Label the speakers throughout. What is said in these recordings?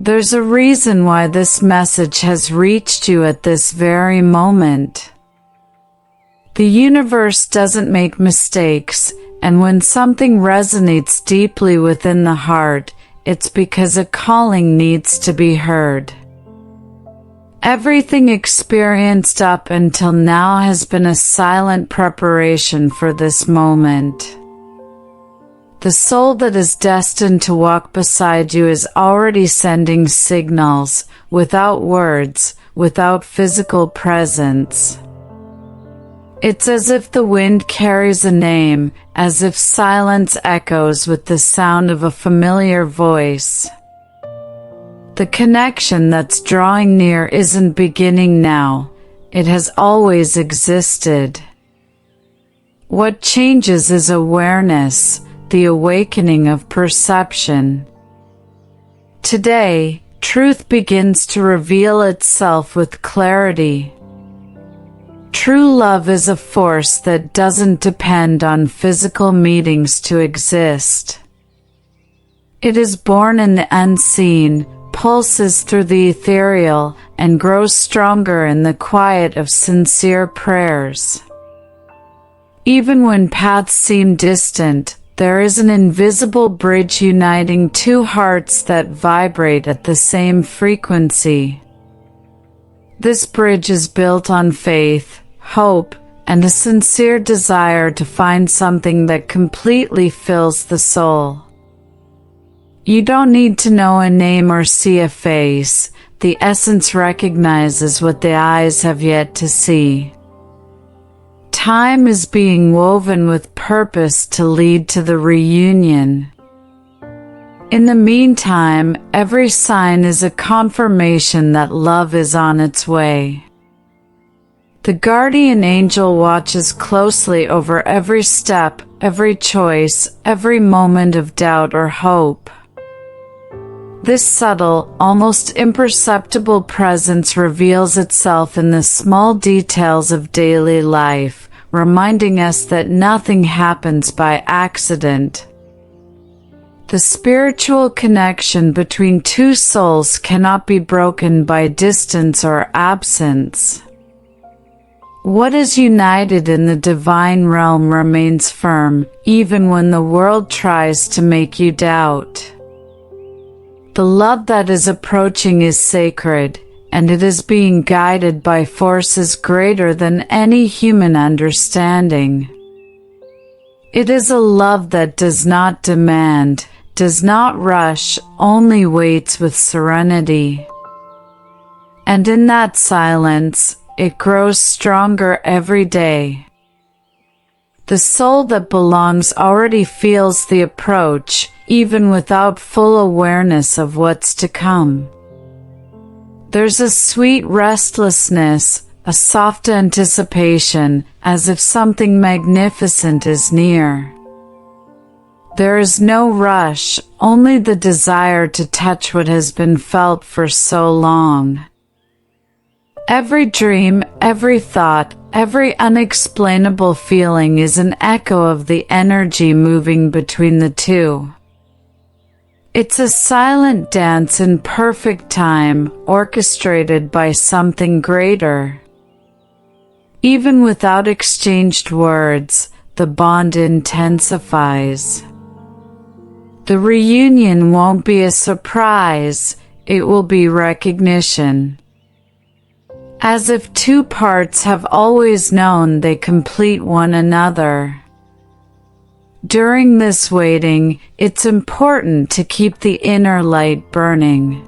Speaker 1: There's a reason why this message has reached you at this very moment. The universe doesn't make mistakes, and when something resonates deeply within the heart, it's because a calling needs to be heard. Everything experienced up until now has been a silent preparation for this moment. The soul that is destined to walk beside you is already sending signals, without words, without physical presence. It's as if the wind carries a name, as if silence echoes with the sound of a familiar voice. The connection that's drawing near isn't beginning now, it has always existed. What changes is awareness, the awakening of perception. Today, truth begins to reveal itself with clarity. True love is a force that doesn't depend on physical meetings to exist. It is born in the unseen, pulses through the ethereal, and grows stronger in the quiet of sincere prayers. Even when paths seem distant, there is an invisible bridge uniting two hearts that vibrate at the same frequency. This bridge is built on faith, hope, and a sincere desire to find something that completely fills the soul. You don't need to know a name or see a face, the essence recognizes what the eyes have yet to see. Time is being woven with purpose to lead to the reunion. In the meantime, every sign is a confirmation that love is on its way. The guardian angel watches closely over every step, every choice, every moment of doubt or hope. This subtle, almost imperceptible presence reveals itself in the small details of daily life, reminding us that nothing happens by accident. The spiritual connection between two souls cannot be broken by distance or absence. What is united in the divine realm remains firm, even when the world tries to make you doubt. The love that is approaching is sacred, and it is being guided by forces greater than any human understanding. It is a love that does not demand, does not rush, only waits with serenity. And in that silence, it grows stronger every day. The soul that belongs already feels the approach, even without full awareness of what's to come. There's a sweet restlessness, a soft anticipation, as if something magnificent is near. There is no rush, only the desire to touch what has been felt for so long. Every dream, every thought, every unexplainable feeling is an echo of the energy moving between the two. It's a silent dance in perfect time, orchestrated by something greater. Even without exchanged words, the bond intensifies. The reunion won't be a surprise, it will be recognition. As if two parts have always known they complete one another. During this waiting, it's important to keep the inner light burning.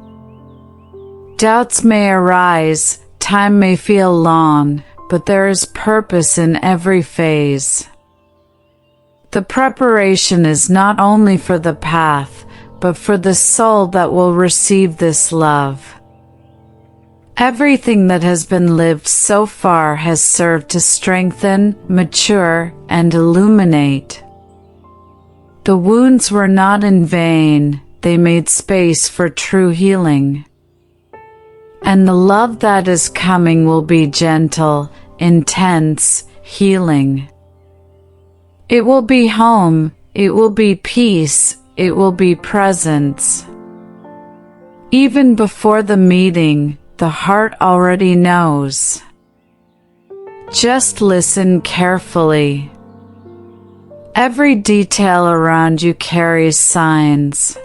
Speaker 1: Doubts may arise, time may feel long, but there is purpose in every phase. The preparation is not only for the path, but for the soul that will receive this love. Everything that has been lived so far has served to strengthen, mature, and illuminate. The wounds were not in vain, they made space for true healing. And the love that is coming will be gentle, intense, healing. It will be home, it will be peace, it will be presence. Even before the meeting, the heart already knows. Just listen carefully. Every detail around you carries signs.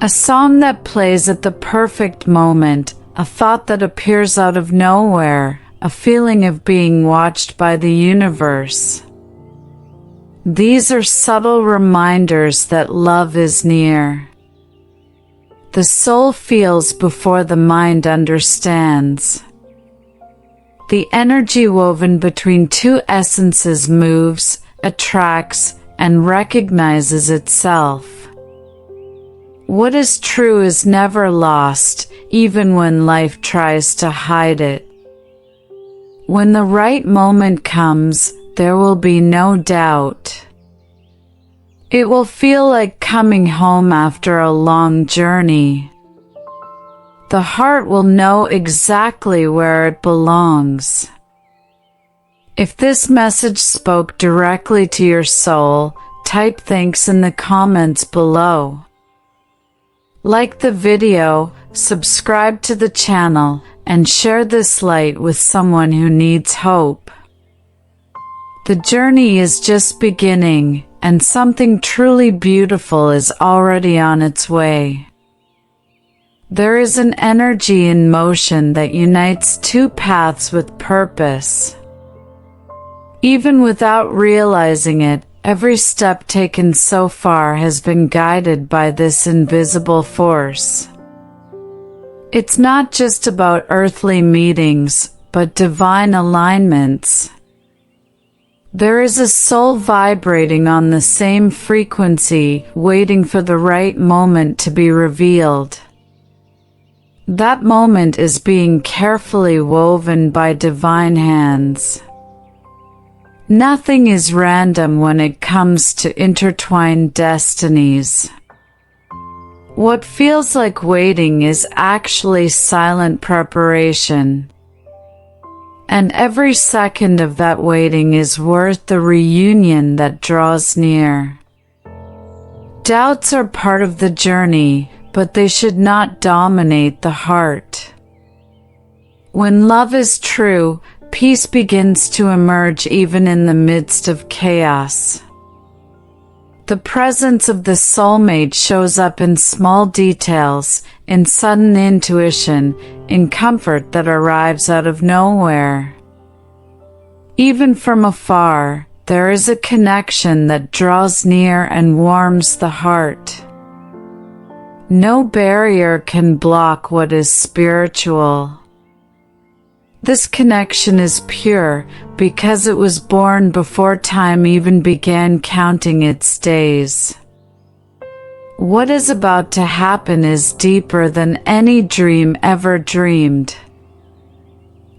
Speaker 1: A song that plays at the perfect moment, a thought that appears out of nowhere, a feeling of being watched by the universe. These are subtle reminders that love is near. The soul feels before the mind understands. The energy woven between two essences moves, attracts, and recognizes itself. What is true is never lost, even when life tries to hide it. When the right moment comes, there will be no doubt. It will feel like coming home after a long journey. The heart will know exactly where it belongs. If this message spoke directly to your soul, type thanks in the comments below. Like the video, subscribe to the channel, and share this light with someone who needs hope. The journey is just beginning, and something truly beautiful is already on its way. There is an energy in motion that unites two paths with purpose. Even without realizing it, every step taken so far has been guided by this invisible force. It's not just about earthly meetings, but divine alignments. There is a soul vibrating on the same frequency, waiting for the right moment to be revealed. That moment is being carefully woven by divine hands. Nothing is random when it comes to intertwined destinies. What feels like waiting is actually silent preparation. And every second of that waiting is worth the reunion that draws near. Doubts are part of the journey, but they should not dominate the heart. When love is true, peace begins to emerge even in the midst of chaos. The presence of the soulmate shows up in small details, in sudden intuition, in comfort that arrives out of nowhere. Even from afar, there is a connection that draws near and warms the heart. No barrier can block what is spiritual. This connection is pure because it was born before time even began counting its days. What is about to happen is deeper than any dream ever dreamed.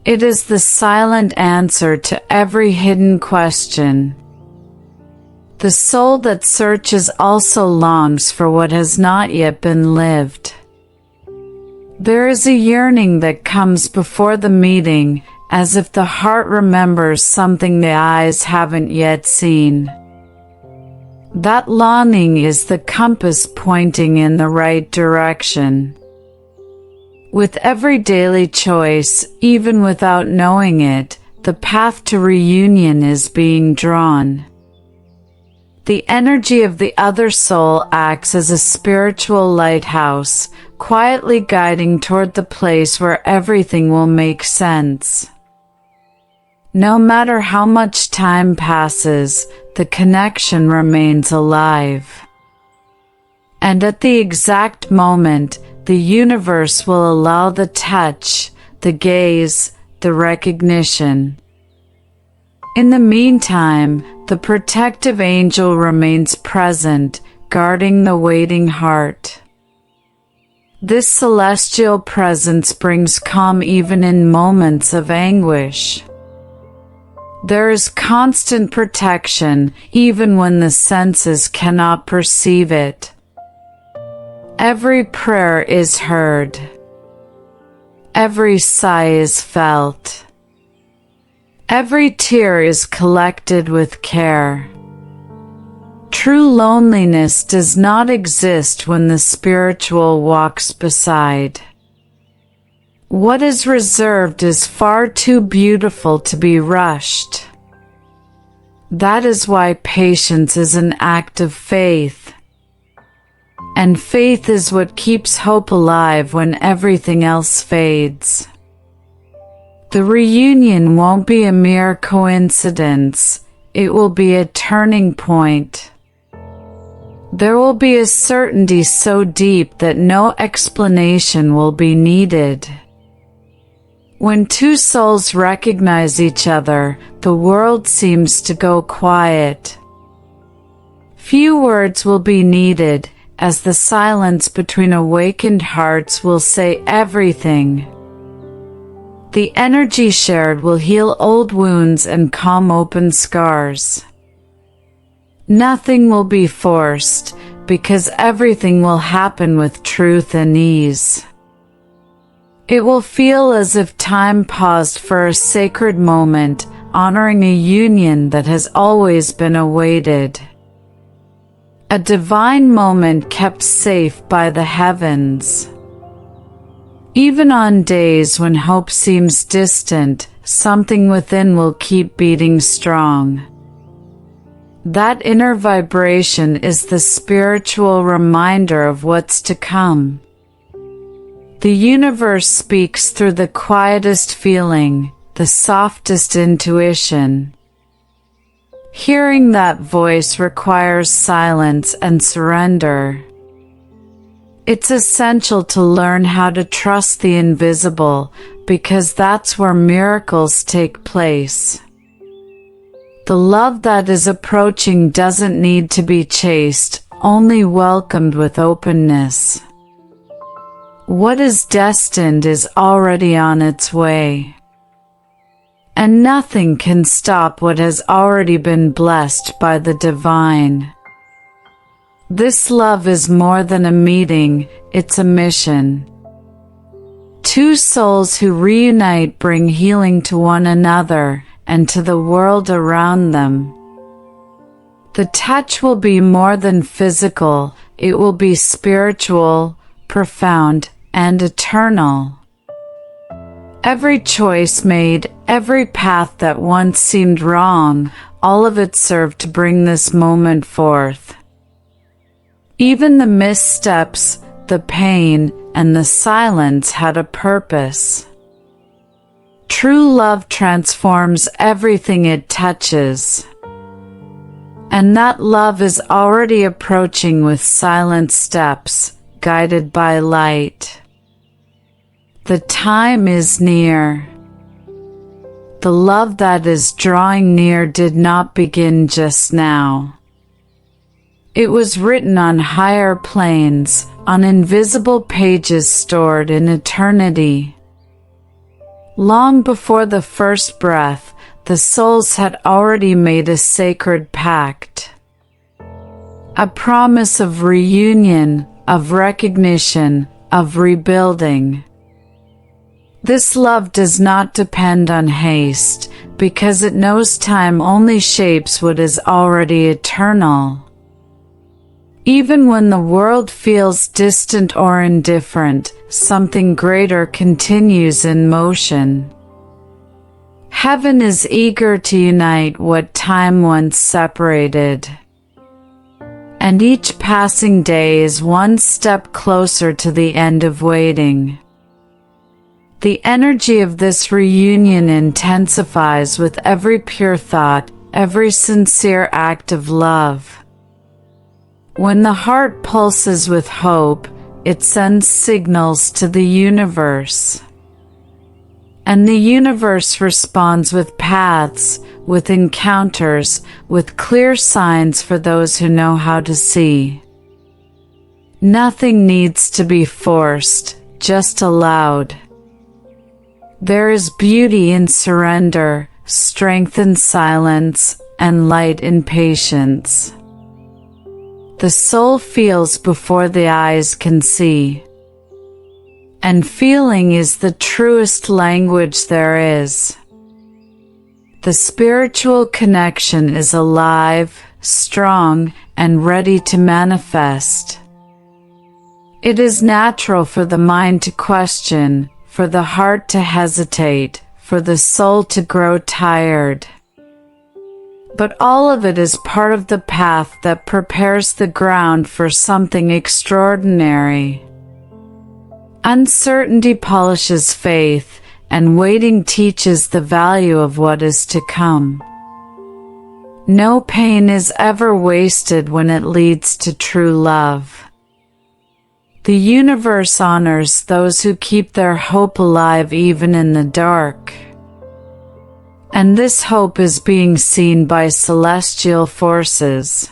Speaker 1: It is the silent answer to every hidden question. The soul that searches also longs for what has not yet been lived. There is a yearning that comes before the meeting, as if the heart remembers something the eyes haven't yet seen. That longing is the compass pointing in the right direction. With every daily choice, even without knowing it, the path to reunion is being drawn. The energy of the other soul acts as a spiritual lighthouse, quietly guiding toward the place where everything will make sense. No matter how much time passes, the connection remains alive. And at the exact moment, the universe will allow the touch, the gaze, the recognition. In the meantime, the protective angel remains present, guarding the waiting heart. This celestial presence brings calm even in moments of anguish. There is constant protection, even when the senses cannot perceive it. Every prayer is heard. Every sigh is felt. Every tear is collected with care. True loneliness does not exist when the spiritual walks beside. What is reserved is far too beautiful to be rushed. That is why patience is an act of faith. And faith is what keeps hope alive when everything else fades. The reunion won't be a mere coincidence, it will be a turning point. There will be a certainty so deep that no explanation will be needed. When two souls recognize each other, the world seems to go quiet. Few words will be needed, as the silence between awakened hearts will say everything. The energy shared will heal old wounds and calm open scars. Nothing will be forced, because everything will happen with truth and ease. It will feel as if time paused for a sacred moment, honoring a union that has always been awaited. A divine moment kept safe by the heavens. Even on days when hope seems distant, something within will keep beating strong. That inner vibration is the spiritual reminder of what's to come. The universe speaks through the quietest feeling, the softest intuition. Hearing that voice requires silence and surrender. It's essential to learn how to trust the invisible, because that's where miracles take place. The love that is approaching doesn't need to be chased, only welcomed with openness. What is destined is already on its way. And nothing can stop what has already been blessed by the divine. This love is more than a meeting, it's a mission. Two souls who reunite bring healing to one another and to the world around them. The touch will be more than physical, it will be spiritual, profound, and eternal. Every choice made, every path that once seemed wrong, all of it served to bring this moment forth. Even the missteps, the pain, and the silence had a purpose. True love transforms everything it touches. And that love is already approaching with silent steps, guided by light. The time is near. The love that is drawing near did not begin just now. It was written on higher planes, on invisible pages stored in eternity. Long before the first breath, the souls had already made a sacred pact. A promise of reunion, of recognition, of rebuilding. This love does not depend on haste, because it knows time only shapes what is already eternal. Even when the world feels distant or indifferent, something greater continues in motion. Heaven is eager to unite what time once separated. And each passing day is one step closer to the end of waiting. The energy of this reunion intensifies with every pure thought, every sincere act of love. When the heart pulses with hope, it sends signals to the universe. And the universe responds with paths, with encounters, with clear signs for those who know how to see. Nothing needs to be forced, just allowed. There is beauty in surrender, strength in silence, and light in patience. The soul feels before the eyes can see. And feeling is the truest language there is. The spiritual connection is alive, strong, and ready to manifest. It is natural for the mind to question, for the heart to hesitate, for the soul to grow tired. But all of it is part of the path that prepares the ground for something extraordinary. Uncertainty polishes faith, and waiting teaches the value of what is to come. No pain is ever wasted when it leads to true love. The universe honors those who keep their hope alive even in the dark. And this hope is being seen by celestial forces.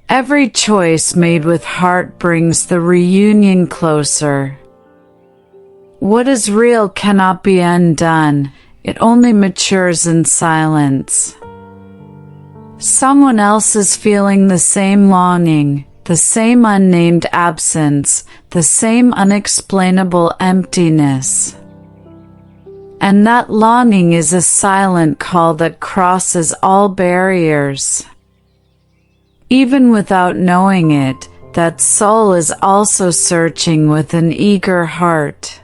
Speaker 1: Every choice made with heart brings the reunion closer. What is real cannot be undone, it only matures in silence. Someone else is feeling the same longing, the same unnamed absence, the same unexplainable emptiness. And that longing is a silent call that crosses all barriers. Even without knowing it, that soul is also searching with an eager heart.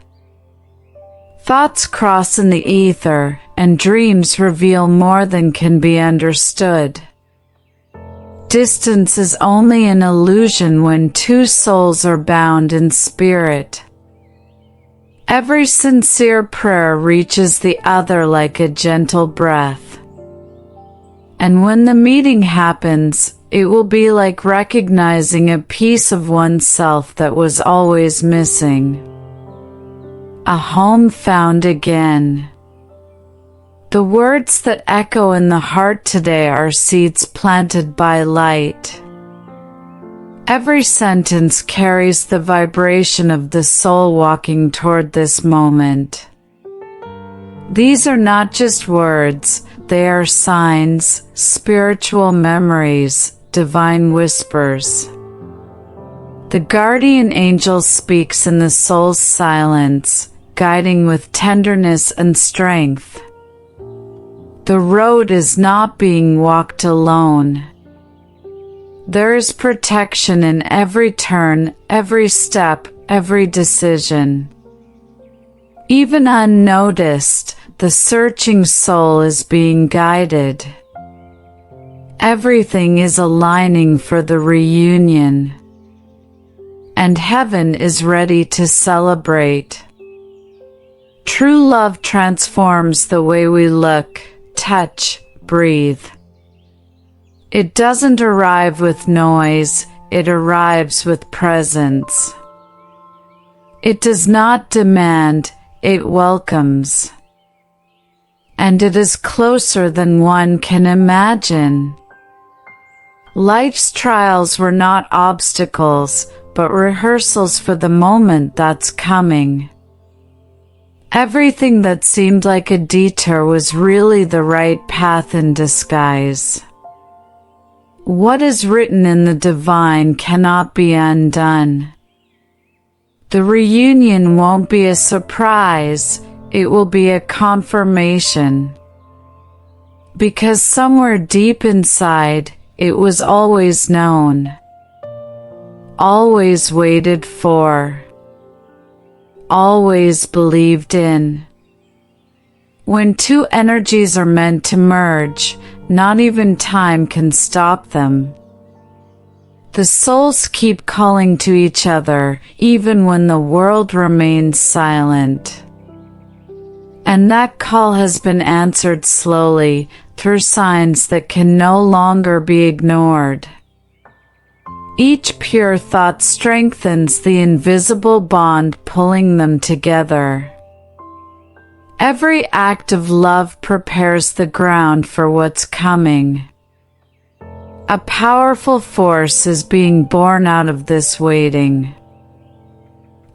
Speaker 1: Thoughts cross in the ether, and dreams reveal more than can be understood. Distance is only an illusion when two souls are bound in spirit. Every sincere prayer reaches the other like a gentle breath. And when the meeting happens, it will be like recognizing a piece of oneself that was always missing. A home found again. The words that echo in the heart today are seeds planted by light. Every sentence carries the vibration of the soul walking toward this moment. These are not just words, they are signs, spiritual memories, divine whispers. The guardian angel speaks in the soul's silence, guiding with tenderness and strength. The road is not being walked alone. There is protection in every turn, every step, every decision. Even unnoticed, the searching soul is being guided. Everything is aligning for the reunion. And heaven is ready to celebrate. True love transforms the way we look, touch, breathe. It doesn't arrive with noise, it arrives with presence. It does not demand, it welcomes. And it is closer than one can imagine. Life's trials were not obstacles, but rehearsals for the moment that's coming. Everything that seemed like a detour was really the right path in disguise. What is written in the divine cannot be undone. The reunion won't be a surprise, it will be a confirmation. Because somewhere deep inside, it was always known. Always waited for. Always believed in. When two energies are meant to merge, not even time can stop them. The souls keep calling to each other, even when the world remains silent. And that call has been answered slowly, through signs that can no longer be ignored. Each pure thought strengthens the invisible bond pulling them together. Every act of love prepares the ground for what's coming. A powerful force is being born out of this waiting.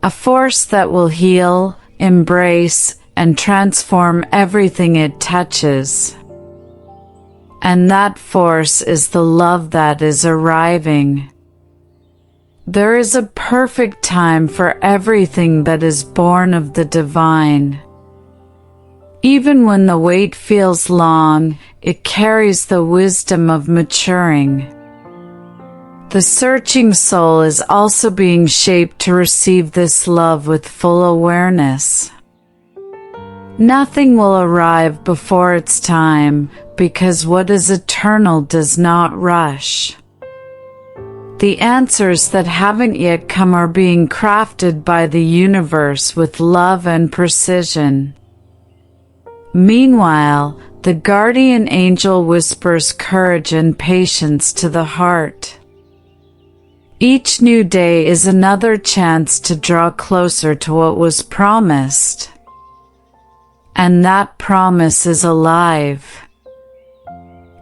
Speaker 1: A force that will heal, embrace, and transform everything it touches. And that force is the love that is arriving. There is a perfect time for everything that is born of the divine. Even when the wait feels long, it carries the wisdom of maturing. The searching soul is also being shaped to receive this love with full awareness. Nothing will arrive before its time, because what is eternal does not rush. The answers that haven't yet come are being crafted by the universe with love and precision. Meanwhile, the guardian angel whispers courage and patience to the heart. Each new day is another chance to draw closer to what was promised. And that promise is alive.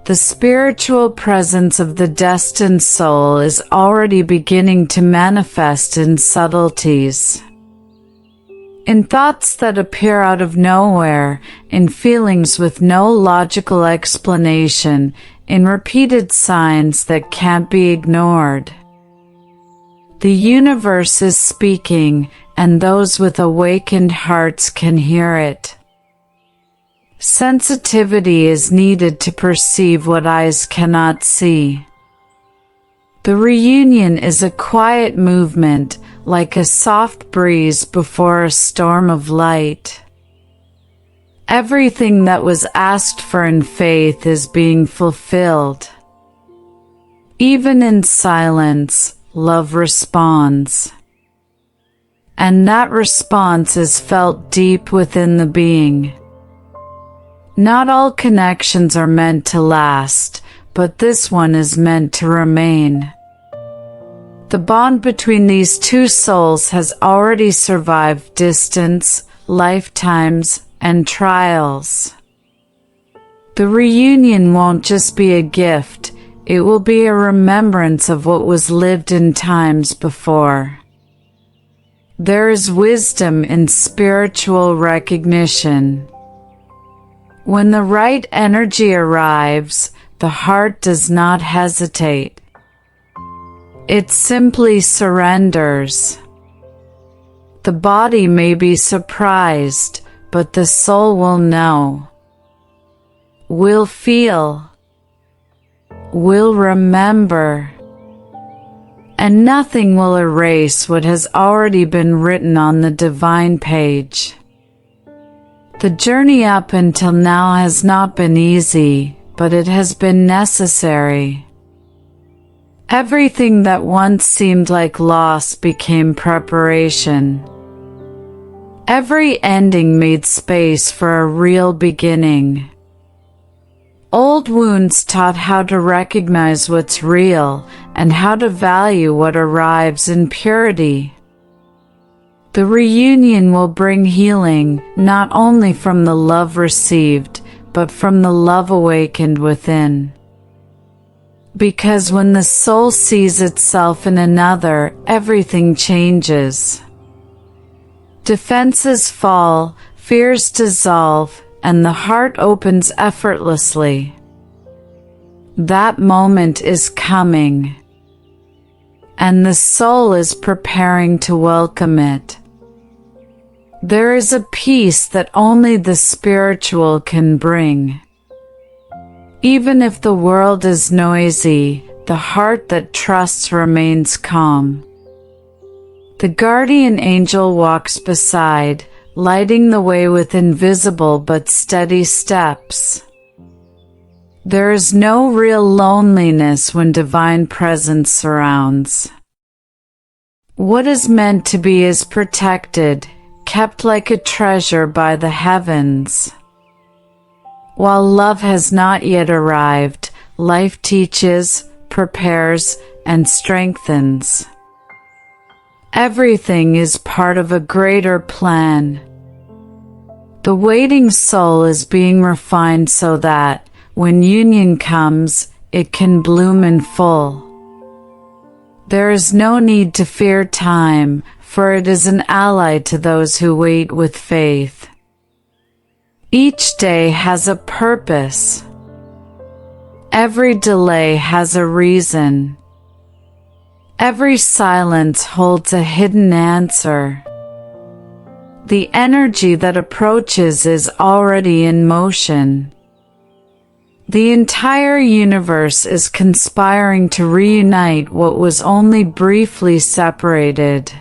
Speaker 1: The spiritual presence of the destined soul is already beginning to manifest in subtleties. In thoughts that appear out of nowhere, in feelings with no logical explanation, in repeated signs that can't be ignored. The universe is speaking, and those with awakened hearts can hear it. Sensitivity is needed to perceive what eyes cannot see. The reunion is a quiet movement, like a soft breeze before a storm of light. Everything that was asked for in faith is being fulfilled. Even in silence, love responds. And that response is felt deep within the being. Not all connections are meant to last, but this one is meant to remain. The bond between these two souls has already survived distance, lifetimes, and trials. The reunion won't just be a gift, it will be a remembrance of what was lived in times before. There is wisdom in spiritual recognition. When the right energy arrives, the heart does not hesitate. It simply surrenders. The body may be surprised, but the soul will know. Will feel. Will remember. And nothing will erase what has already been written on the divine page. The journey up until now has not been easy, but it has been necessary. Everything that once seemed like loss became preparation. Every ending made space for a real beginning. Old wounds taught how to recognize what's real and how to value what arrives in purity. The reunion will bring healing, not only from the love received, but from the love awakened within. Because when the soul sees itself in another, everything changes. Defenses fall, fears dissolve, and the heart opens effortlessly. That moment is coming, and the soul is preparing to welcome it. There is a peace that only the spiritual can bring. Even if the world is noisy, the heart that trusts remains calm. The guardian angel walks beside, lighting the way with invisible but steady steps. There is no real loneliness when divine presence surrounds. What is meant to be is protected, kept like a treasure by the heavens. While love has not yet arrived, life teaches, prepares, and strengthens. Everything is part of a greater plan. The waiting soul is being refined so that, when union comes, it can bloom in full. There is no need to fear time, for it is an ally to those who wait with faith. Each day has a purpose. Every delay has a reason. Every silence holds a hidden answer. The energy that approaches is already in motion. The entire universe is conspiring to reunite what was only briefly separated.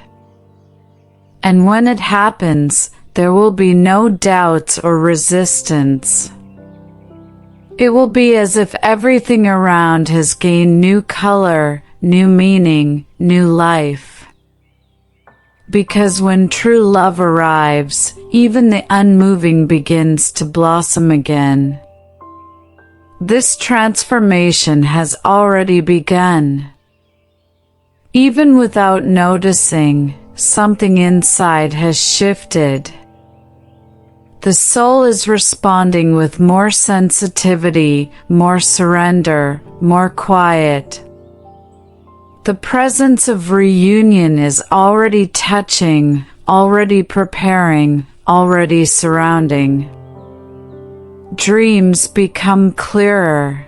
Speaker 1: And when it happens, there will be no doubts or resistance. It will be as if everything around has gained new color, new meaning, new life. Because when true love arrives, even the unmoving begins to blossom again. This transformation has already begun. Even without noticing, something inside has shifted. The soul is responding with more sensitivity, more surrender, more quiet. The presence of reunion is already touching, already preparing, already surrounding. Dreams become clearer.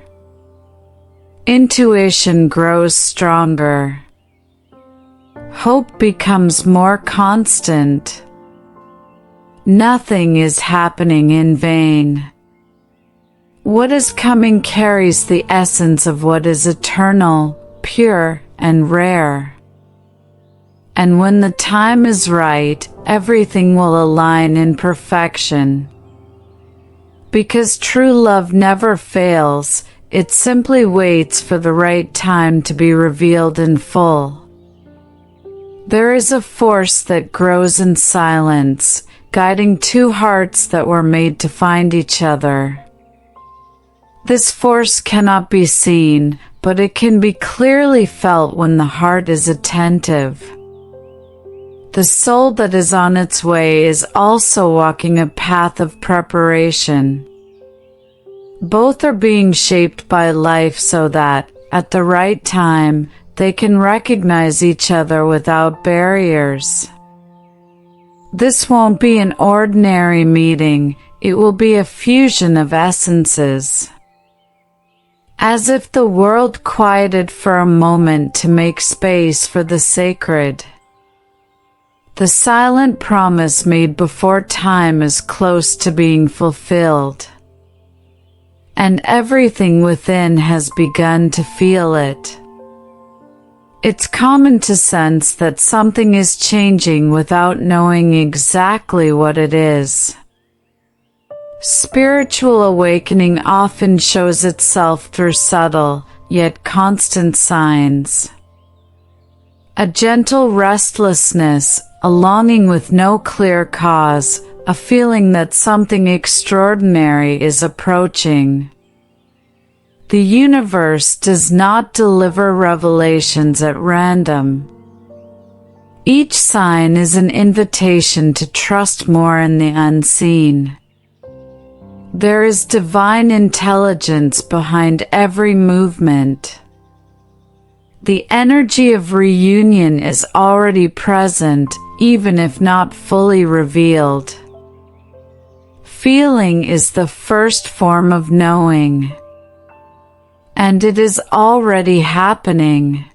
Speaker 1: Intuition grows stronger. Hope becomes more constant. Nothing is happening in vain. What is coming carries the essence of what is eternal, pure, and rare. And when the time is right, everything will align in perfection. Because true love never fails, it simply waits for the right time to be revealed in full. There is a force that grows in silence, guiding two hearts that were made to find each other. This force cannot be seen, but it can be clearly felt when the heart is attentive. The soul that is on its way is also walking a path of preparation. Both are being shaped by life so that, at the right time, they can recognize each other without barriers. This won't be an ordinary meeting, it will be a fusion of essences. As if the world quieted for a moment to make space for the sacred. The silent promise made before time is close to being fulfilled. And everything within has begun to feel it. It's common to sense that something is changing without knowing exactly what it is. Spiritual awakening often shows itself through subtle, yet constant signs. A gentle restlessness, a longing with no clear cause, a feeling that something extraordinary is approaching. The universe does not deliver revelations at random. Each sign is an invitation to trust more in the unseen. There is divine intelligence behind every movement. The energy of reunion is already present, even if not fully revealed. Feeling is the first form of knowing. And it is already happening.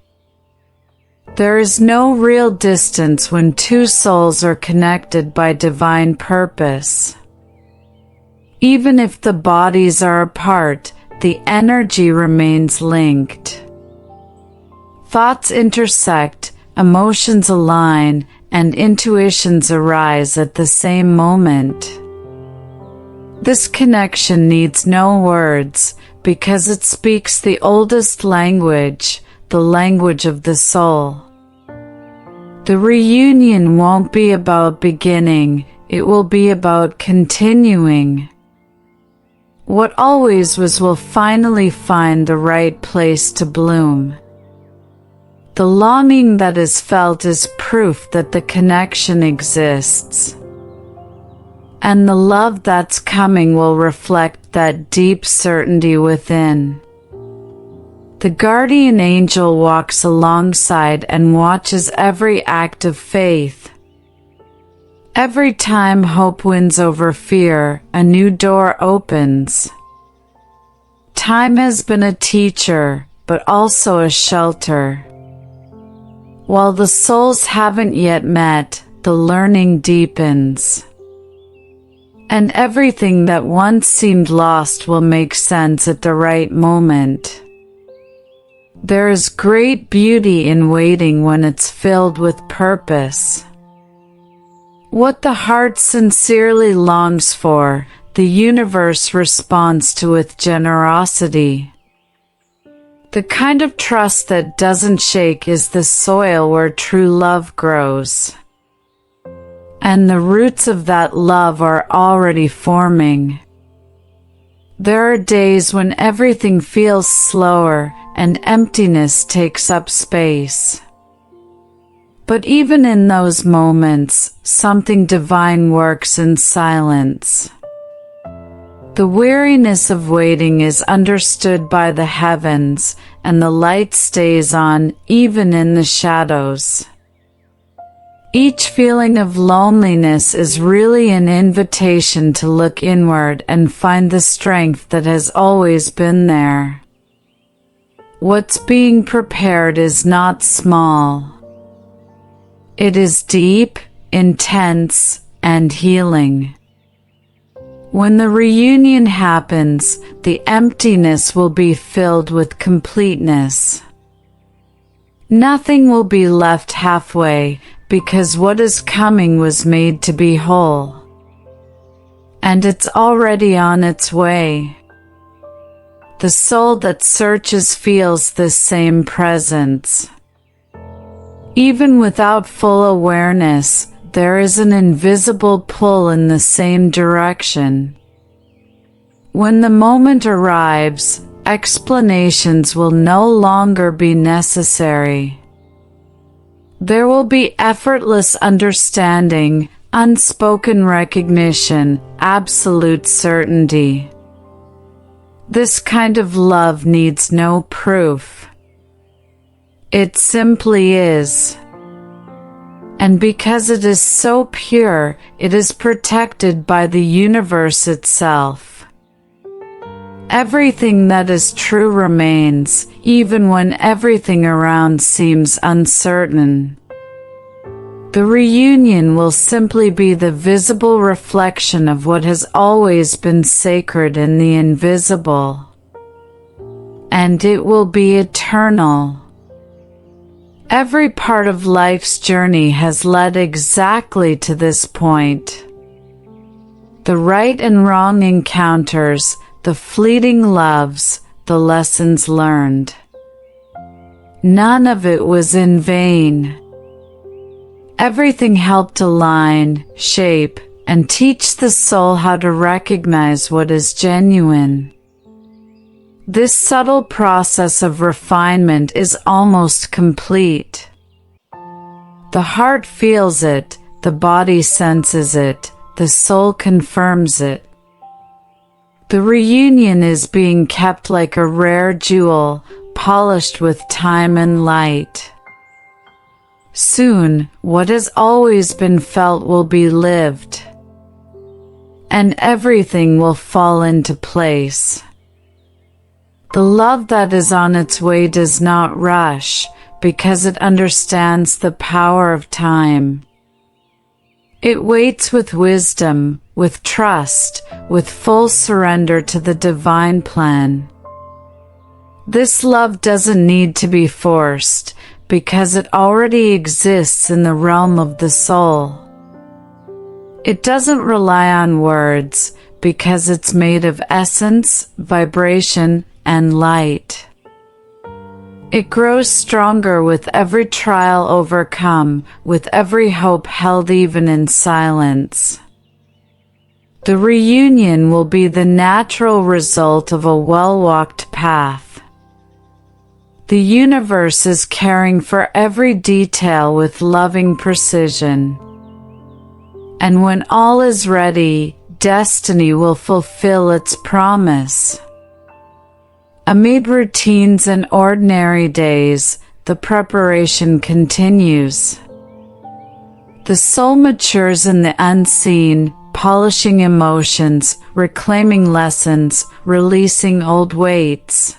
Speaker 1: There is no real distance when two souls are connected by divine purpose. Even if the bodies are apart, the energy remains linked. Thoughts intersect, emotions align, and intuitions arise at the same moment. This connection needs no words, because it speaks the oldest language, the language of the soul. The reunion won't be about beginning, it will be about continuing. What always was will finally find the right place to bloom. The longing that is felt is proof that the connection exists. And the love that's coming will reflect that deep certainty within. The guardian angel walks alongside and watches every act of faith. Every time hope wins over fear, a new door opens. Time has been a teacher, but also a shelter. While the souls haven't yet met, the learning deepens. And everything that once seemed lost will make sense at the right moment. There is great beauty in waiting when it's filled with purpose. What the heart sincerely longs for, the universe responds to with generosity. The kind of trust that doesn't shake is the soil where true love grows. And the roots of that love are already forming. There are days when everything feels slower and emptiness takes up space. But even in those moments, something divine works in silence. The weariness of waiting is understood by the heavens, and the light stays on even in the shadows. Each feeling of loneliness is really an invitation to look inward and find the strength that has always been there. What's being prepared is not small. It is deep, intense, and healing. When the reunion happens, the emptiness will be filled with completeness. Nothing will be left halfway, because what is coming was made to be whole. And it's already on its way. The soul that searches feels this same presence. Even without full awareness, there is an invisible pull in the same direction. When the moment arrives, explanations will no longer be necessary. There will be effortless understanding, unspoken recognition, absolute certainty. This kind of love needs no proof. It simply is. And because it is so pure, it is protected by the universe itself. Everything that is true remains, even when everything around seems uncertain. The reunion will simply be the visible reflection of what has always been sacred in the invisible. And it will be eternal. Every part of life's journey has led exactly to this point. The right and wrong encounters, the fleeting loves, the lessons learned. None of it was in vain. Everything helped align, shape, and teach the soul how to recognize what is genuine. This subtle process of refinement is almost complete. The heart feels it, the body senses it, the soul confirms it. The reunion is being kept like a rare jewel, polished with time and light. Soon, what has always been felt will be lived, and everything will fall into place. The love that is on its way does not rush, because it understands the power of time. It waits with wisdom, with trust, with full surrender to the divine plan. This love doesn't need to be forced, because it already exists in the realm of the soul. It doesn't rely on words, because it's made of essence, vibration, and light. It grows stronger with every trial overcome, with every hope held even in silence. The reunion will be the natural result of a well-walked path. The universe is caring for every detail with loving precision. And when all is ready, destiny will fulfill its promise. Amid routines and ordinary days, the preparation continues. The soul matures in the unseen, polishing emotions, reclaiming lessons, releasing old weights.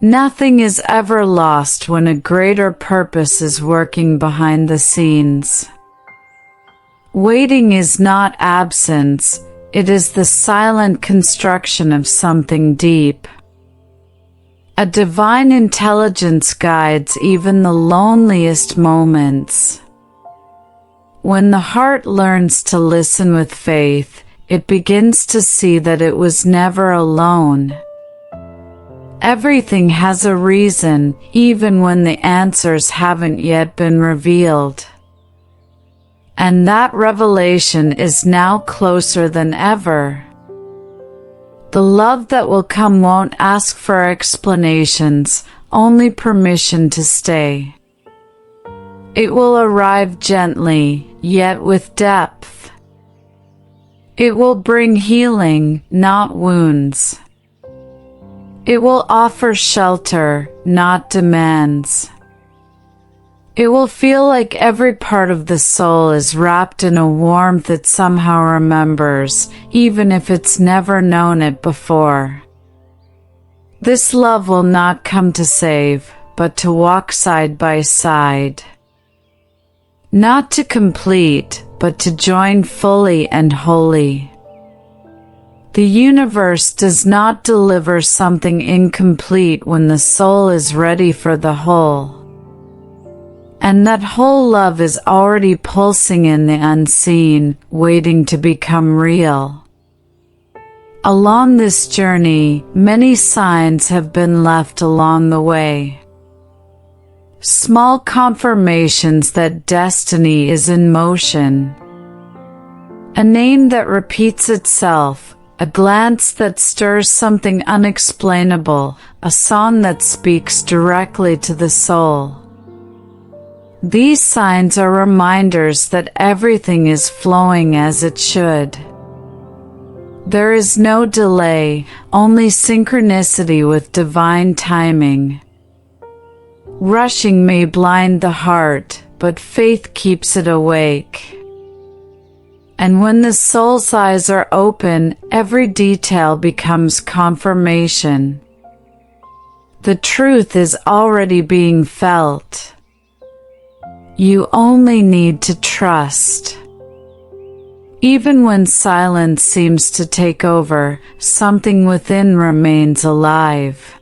Speaker 1: Nothing is ever lost when a greater purpose is working behind the scenes. Waiting is not absence, it is the silent construction of something deep. A divine intelligence guides even the loneliest moments. When the heart learns to listen with faith, it begins to see that it was never alone. Everything has a reason, even when the answers haven't yet been revealed. And that revelation is now closer than ever. The love that will come won't ask for explanations, only permission to stay. It will arrive gently, yet with depth. It will bring healing, not wounds. It will offer shelter, not demands. It will feel like every part of the soul is wrapped in a warmth it somehow remembers, even if it's never known it before. This love will not come to save, but to walk side by side. Not to complete, but to join fully and wholly. The universe does not deliver something incomplete when the soul is ready for the whole. And that whole love is already pulsing in the unseen, waiting to become real. Along this journey, many signs have been left along the way. Small confirmations that destiny is in motion. A name that repeats itself, a glance that stirs something unexplainable, a song that speaks directly to the soul. These signs are reminders that everything is flowing as it should. There is no delay, only synchronicity with divine timing. Rushing may blind the heart, but faith keeps it awake. And when the soul's eyes are open, every detail becomes confirmation. The truth is already being felt. You only need to trust. Even when silence seems to take over, something within remains alive.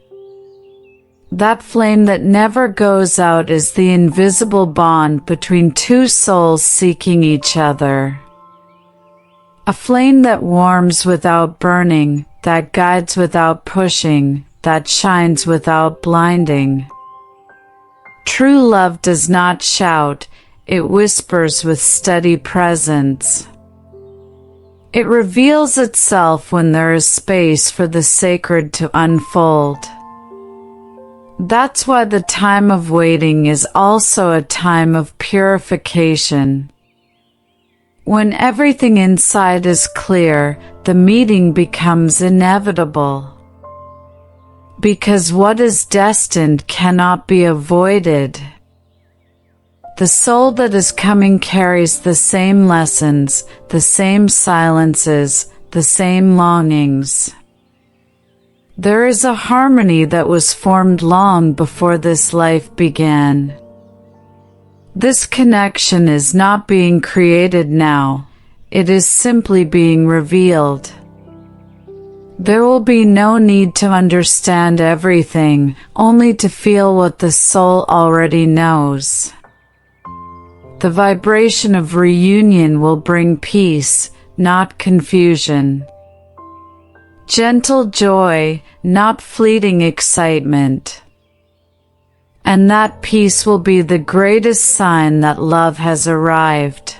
Speaker 1: That flame that never goes out is the invisible bond between two souls seeking each other. A flame that warms without burning, that guides without pushing, that shines without blinding. True love does not shout, it whispers with steady presence. It reveals itself when there is space for the sacred to unfold. That's why the time of waiting is also a time of purification. When everything inside is clear, the meeting becomes inevitable. Because what is destined cannot be avoided. The soul that is coming carries the same lessons, the same silences, the same longings. There is a harmony that was formed long before this life began. This connection is not being created now, it is simply being revealed. There will be no need to understand everything, only to feel what the soul already knows. The vibration of reunion will bring peace, not confusion. Gentle joy, not fleeting excitement. And that peace will be the greatest sign that love has arrived.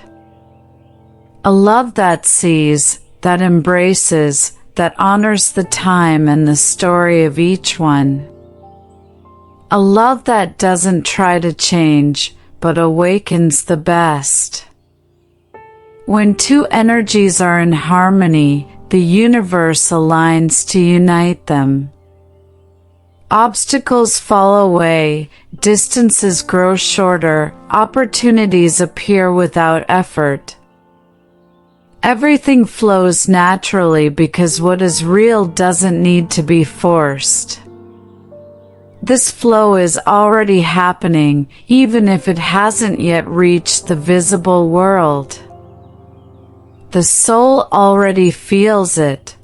Speaker 1: A love that sees, that embraces, that honors the time and the story of each one. A love that doesn't try to change, but awakens the best. When two energies are in harmony, the universe aligns to unite them. Obstacles fall away, distances grow shorter, opportunities appear without effort. Everything flows naturally because what is real doesn't need to be forced. This flow is already happening, even if it hasn't yet reached the visible world. The soul already feels it.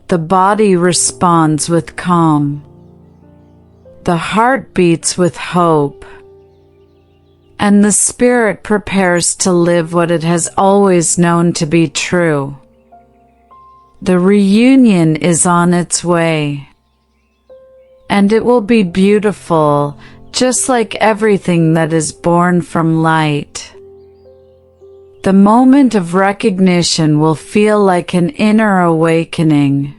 Speaker 1: The body responds with calm. The heart beats with hope. And the spirit prepares to live what it has always known to be true. The reunion is on its way. And it will be beautiful, just like everything that is born from light. The moment of recognition will feel like an inner awakening.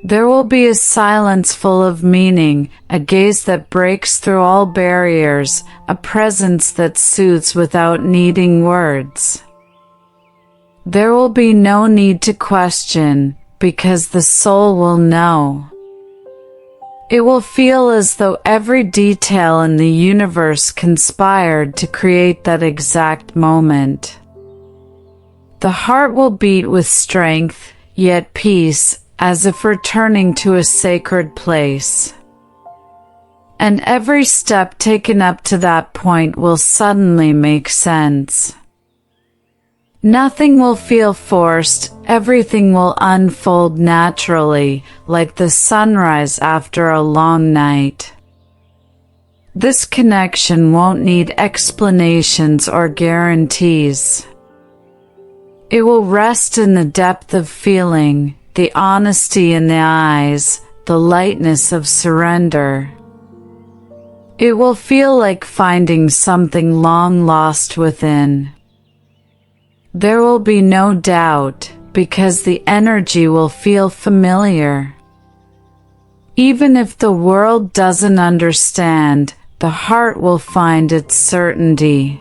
Speaker 1: There will be a silence full of meaning, a gaze that breaks through all barriers, a presence that soothes without needing words. There will be no need to question, because the soul will know. It will feel as though every detail in the universe conspired to create that exact moment. The heart will beat with strength, yet peace, as if returning to a sacred place. And every step taken up to that point will suddenly make sense. Nothing will feel forced, everything will unfold naturally, like the sunrise after a long night. This connection won't need explanations or guarantees. It will rest in the depth of feeling, the honesty in the eyes, the lightness of surrender. It will feel like finding something long lost within. There will be no doubt, because the energy will feel familiar. Even if the world doesn't understand, the heart will find its certainty.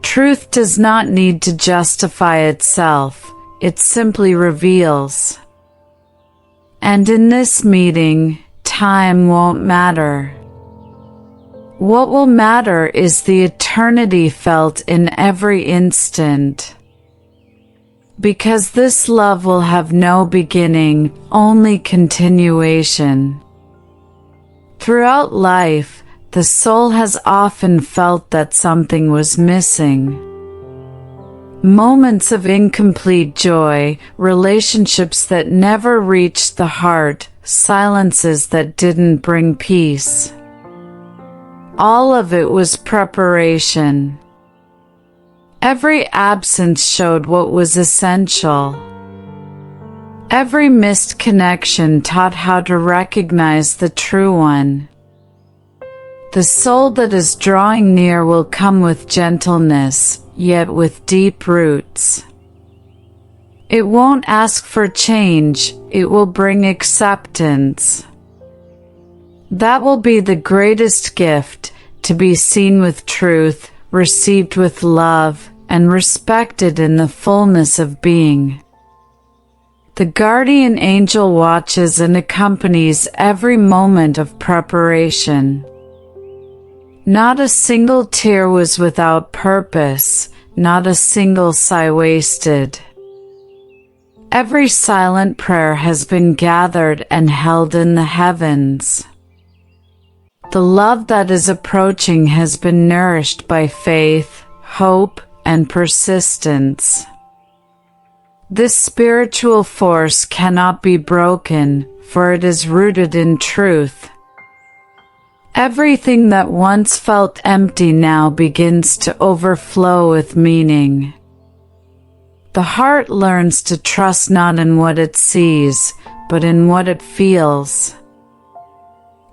Speaker 1: Truth does not need to justify itself, it simply reveals. And in this meeting, time won't matter. What will matter is the eternity felt in every instant. Because this love will have no beginning, only continuation. Throughout life, the soul has often felt that something was missing. Moments of incomplete joy, relationships that never reached the heart, silences that didn't bring peace. All of it was preparation. Every absence showed what was essential. Every missed connection taught how to recognize the true one. The soul that is drawing near will come with gentleness, yet with deep roots. It won't ask for change, it will bring acceptance. That will be the greatest gift, to be seen with truth, received with love, and respected in the fullness of being. The guardian angel watches and accompanies every moment of preparation. Not a single tear was without purpose, not a single sigh wasted. Every silent prayer has been gathered and held in the heavens. The love that is approaching has been nourished by faith, hope, and persistence. This spiritual force cannot be broken, for it is rooted in truth. Everything that once felt empty now begins to overflow with meaning. The heart learns to trust not in what it sees, but in what it feels.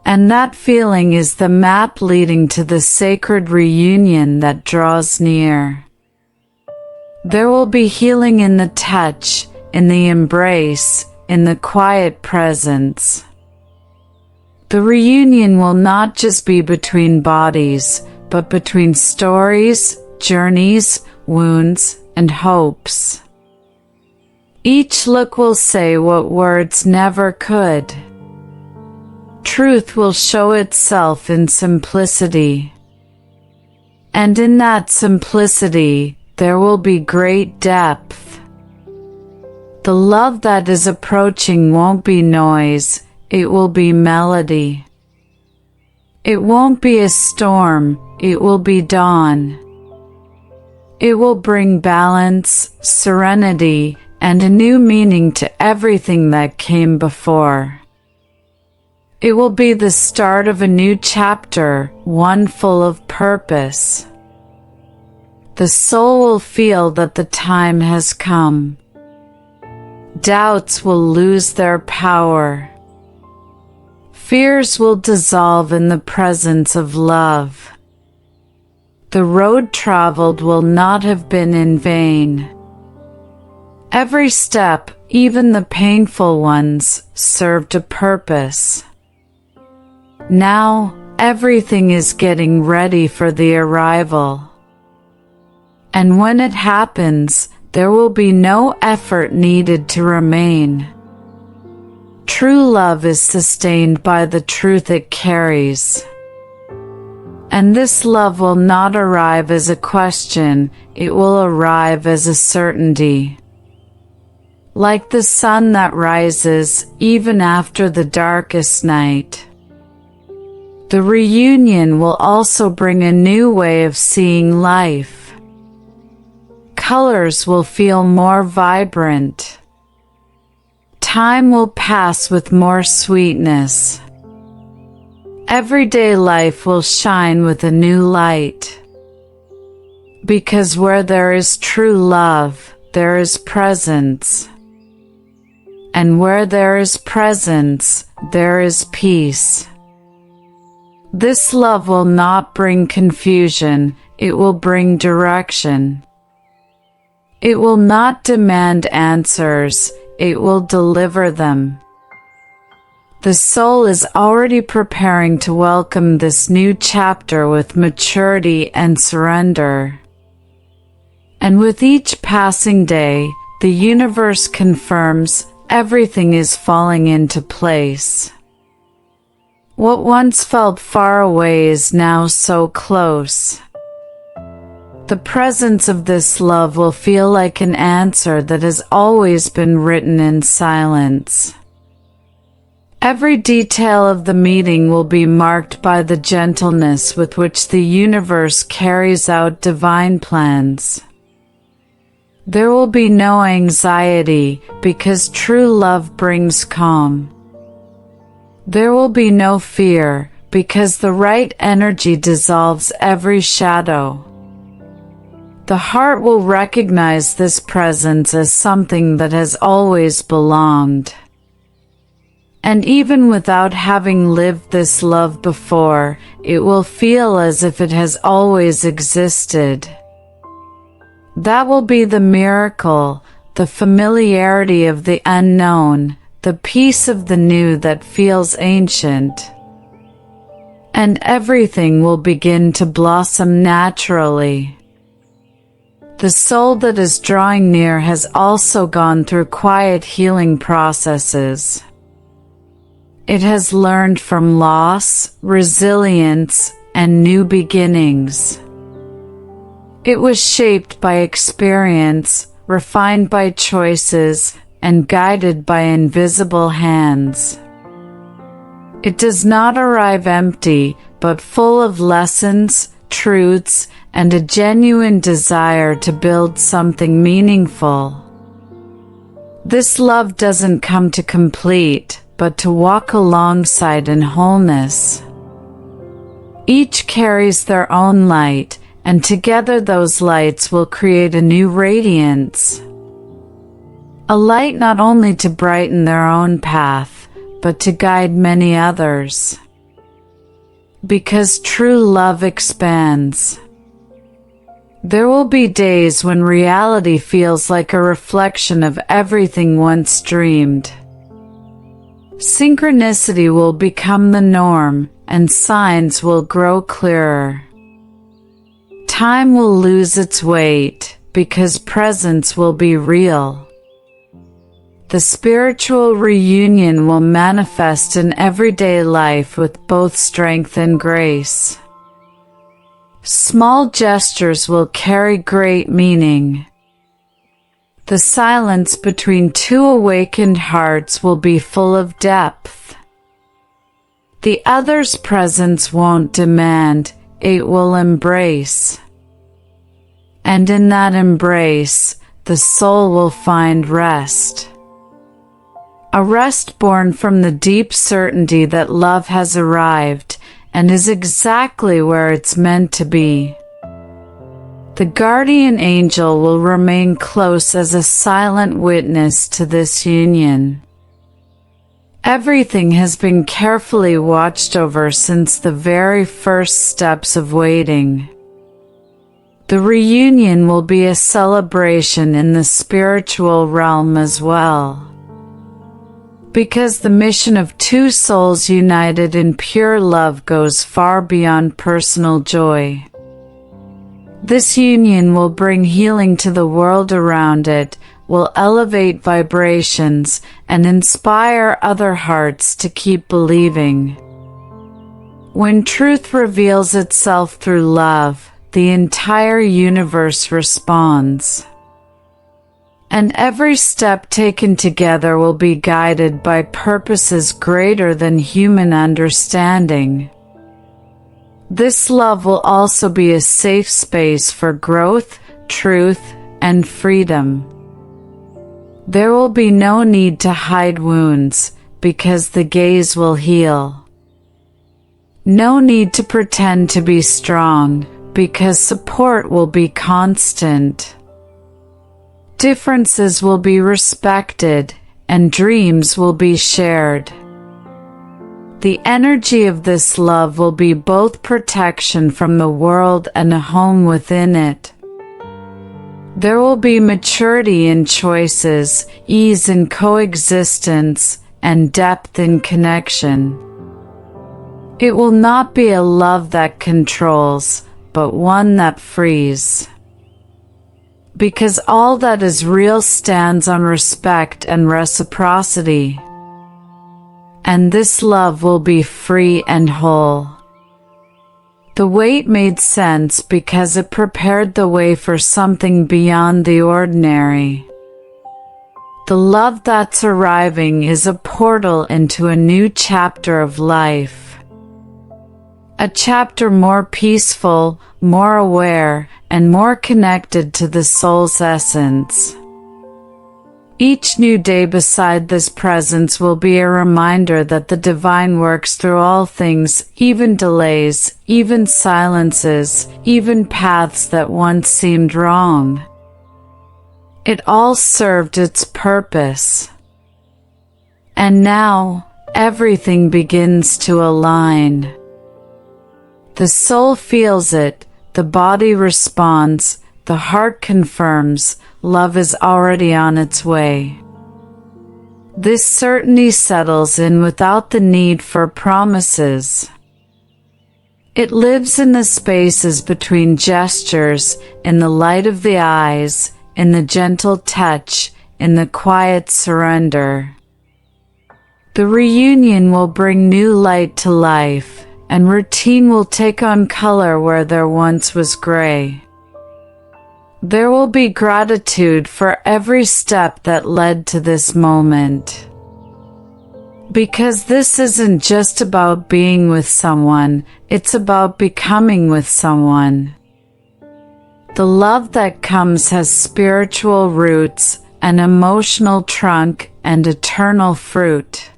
Speaker 1: And that feeling is the map leading to the sacred reunion that draws near. There will be healing in the touch, in the embrace, in the quiet presence. The reunion will not just be between bodies, but between stories, journeys, wounds, and hopes. Each look will say what words never could. Truth will show itself in simplicity. And in that simplicity, there will be great depth. The love that is approaching won't be noise, it will be melody. It won't be a storm, it will be dawn. It will bring balance, serenity, and a new meaning to everything that came before. It will be the start of a new chapter, one full of purpose. The soul will feel that the time has come. Doubts will lose their power. Fears will dissolve in the presence of love. The road traveled will not have been in vain. Every step, even the painful ones, served a purpose. Now, everything is getting ready for the arrival. And when it happens, there will be no effort needed to remain. True love is sustained by the truth it carries. And this love will not arrive as a question, it will arrive as a certainty. Like the sun that rises even after the darkest night. The reunion will also bring a new way of seeing life. Colors will feel more vibrant. Time will pass with more sweetness. Everyday life will shine with a new light. Because where there is true love, there is presence. And where there is presence, there is peace. This love will not bring confusion, it will bring direction. It will not demand answers, it will deliver them. The soul is already preparing to welcome this new chapter with maturity and surrender. And with each passing day, the universe confirms everything is falling into place. What once felt far away is now so close. The presence of this love will feel like an answer that has always been written in silence. Every detail of the meeting will be marked by the gentleness with which the universe carries out divine plans. There will be no anxiety, because true love brings calm. There will be no fear, because the right energy dissolves every shadow. The heart will recognize this presence as something that has always belonged. And even without having lived this love before, it will feel as if it has always existed. That will be the miracle, the familiarity of the unknown, the peace of the new that feels ancient. And everything will begin to blossom naturally. The soul that is drawing near has also gone through quiet healing processes. It has learned from loss, resilience, and new beginnings. It was shaped by experience, refined by choices, and guided by invisible hands. It does not arrive empty, but full of lessons, truths, and a genuine desire to build something meaningful. This love doesn't come to complete, but to walk alongside in wholeness. Each carries their own light, and together those lights will create a new radiance. A light not only to brighten their own path, but to guide many others. Because true love expands. There will be days when reality feels like a reflection of everything once dreamed. Synchronicity will become the norm, and signs will grow clearer. Time will lose its weight, because presence will be real. The spiritual reunion will manifest in everyday life with both strength and grace. Small gestures will carry great meaning. The silence between two awakened hearts will be full of depth. The other's presence won't demand, it will embrace. and in that embrace, the soul will find rest. A rest born from the deep certainty that love has arrived and is exactly where it's meant to be. The guardian angel will remain close as a silent witness to this union. Everything has been carefully watched over since the very first steps of waiting. The reunion will be a celebration in the spiritual realm as well. Because the mission of two souls united in pure love goes far beyond personal joy. This union will bring healing to the world around it, will elevate vibrations, and inspire other hearts to keep believing. When truth reveals itself through love, the entire universe responds. And every step taken together will be guided by purposes greater than human understanding. This love will also be a safe space for growth, truth, and freedom. There will be no need to hide wounds, because the gaze will heal. No need to pretend to be strong, because support will be constant. Differences will be respected, and dreams will be shared. The energy of this love will be both protection from the world and a home within it. There will be maturity in choices, ease in coexistence, and depth in connection. It will not be a love that controls, but one that frees. Because all that is real stands on respect and reciprocity. And this love will be free and whole. The wait made sense because it prepared the way for something beyond the ordinary. The love that's arriving is a portal into a new chapter of life. A chapter more peaceful, more aware, and more connected to the soul's essence. Each new day beside this presence will be a reminder that the divine works through all things, even delays, even silences, even paths that once seemed wrong. It all served its purpose. And now, everything begins to align. The soul feels it, the body responds, the heart confirms, love is already on its way. This certainty settles in without the need for promises. It lives in the spaces between gestures, in the light of the eyes, in the gentle touch, in the quiet surrender. The reunion will bring new light to life, and routine will take on color where there once was gray. There will be gratitude for every step that led to this moment. Because this isn't just about being with someone, it's about becoming with someone. The love that comes has spiritual roots, an emotional trunk, and eternal fruit.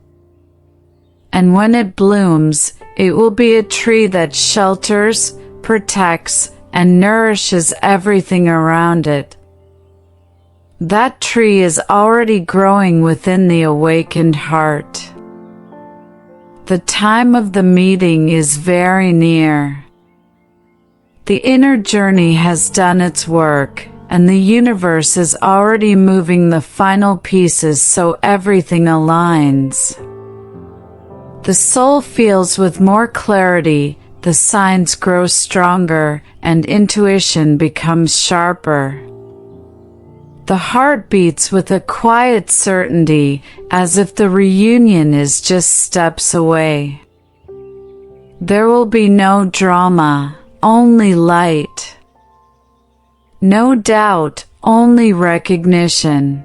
Speaker 1: And when it blooms, it will be a tree that shelters, protects, and nourishes everything around it. That tree is already growing within the awakened heart. The time of the meeting is very near. The inner journey has done its work, and the universe is already moving the final pieces so everything aligns. The soul feels with more clarity, the signs grow stronger, and intuition becomes sharper. The heart beats with a quiet certainty, as if the reunion is just steps away. There will be no drama, only light. No doubt, only recognition.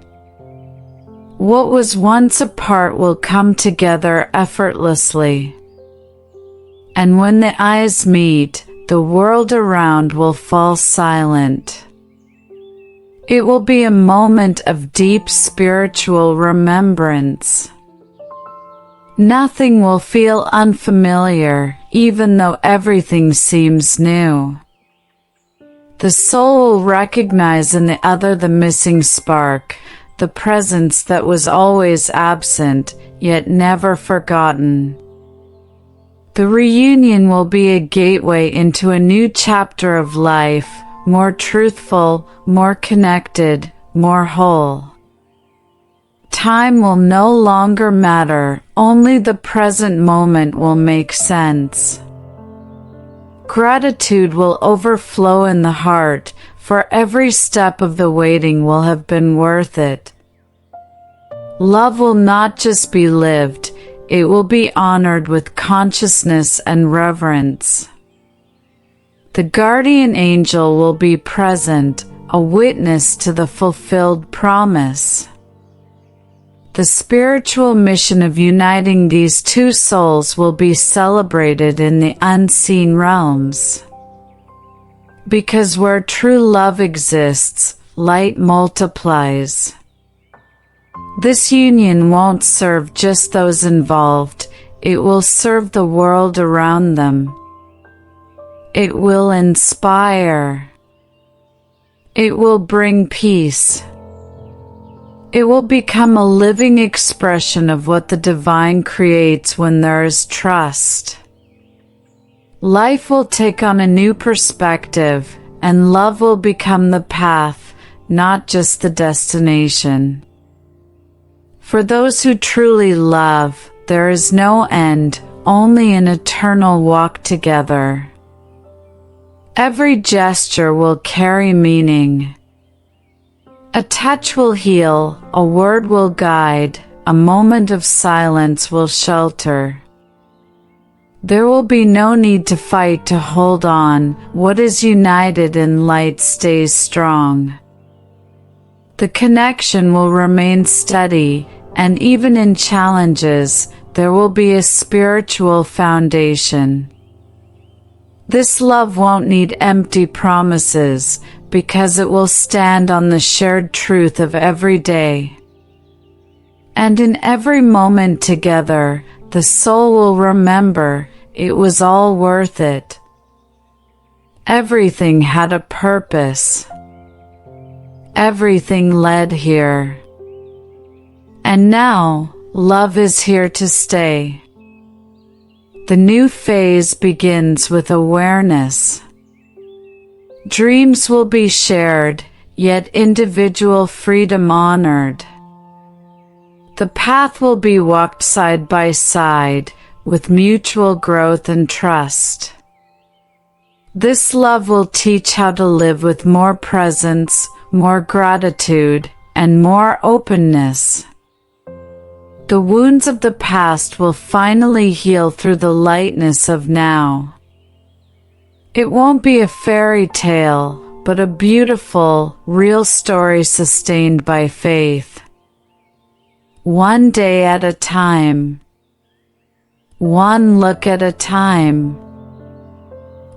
Speaker 1: What was once apart will come together effortlessly. And when the eyes meet, the world around will fall silent. It will be a moment of deep spiritual remembrance. Nothing will feel unfamiliar, even though everything seems new. The soul will recognize in the other the missing spark, the presence that was always absent, yet never forgotten. The reunion will be a gateway into a new chapter of life, more truthful, more connected, more whole. Time will no longer matter, only the present moment will make sense. Gratitude will overflow in the heart, for every step of the waiting will have been worth it. Love will not just be lived, it will be honored with consciousness and reverence. The guardian angel will be present, a witness to the fulfilled promise. The spiritual mission of uniting these two souls will be celebrated in the unseen realms. Because where true love exists, light multiplies. This union won't serve just those involved, it will serve the world around them. It will inspire. It will bring peace. It will become a living expression of what the divine creates when there is trust. Life will take on a new perspective, and love will become the path, not just the destination. For those who truly love, there is no end, only an eternal walk together. Every gesture will carry meaning. A touch will heal, a word will guide, a moment of silence will shelter. There will be no need to fight to hold on, what is united in light stays strong. The connection will remain steady, and even in challenges, there will be a spiritual foundation. This love won't need empty promises, because it will stand on the shared truth of every day. And in every moment together, the soul will remember it was all worth it. Everything had a purpose. Everything led here. And now, love is here to stay. The new phase begins with awareness. Dreams will be shared, yet individual freedom honored. The path will be walked side by side, with mutual growth and trust. This love will teach how to live with more presence, more gratitude, and more openness. The wounds of the past will finally heal through the lightness of now. It won't be a fairy tale, but a beautiful, real story sustained by faith. One day at a time. One look at a time.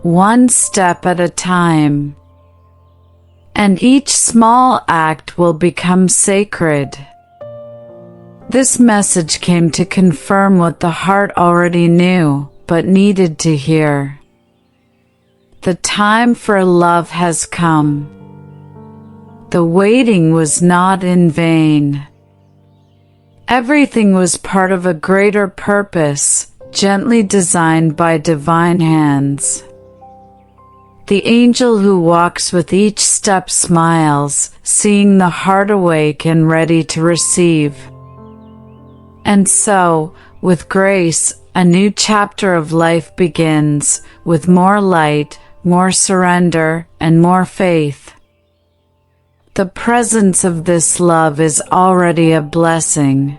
Speaker 1: One step at a time. And each small act will become sacred. This message came to confirm what the heart already knew, but needed to hear. The time for love has come. The waiting was not in vain. Everything was part of a greater purpose, gently designed by divine hands. The angel who walks with each step smiles, seeing the heart awake and ready to receive. And so, with grace, a new chapter of life begins, with more light, more surrender, and more faith. The presence of this love is already a blessing,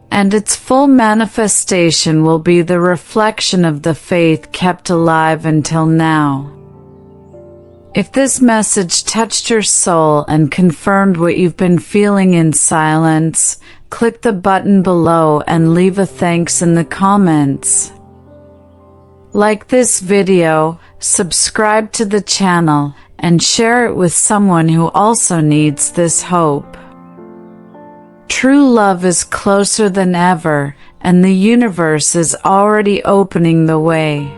Speaker 1: and its full manifestation will be the reflection of the faith kept alive until now. If this message touched your soul and confirmed what you've been feeling in silence, click the button below and leave a thanks in the comments. Like this video, subscribe to the channel, and share it with someone who also needs this hope. True love is closer than ever, and the universe is already opening the way.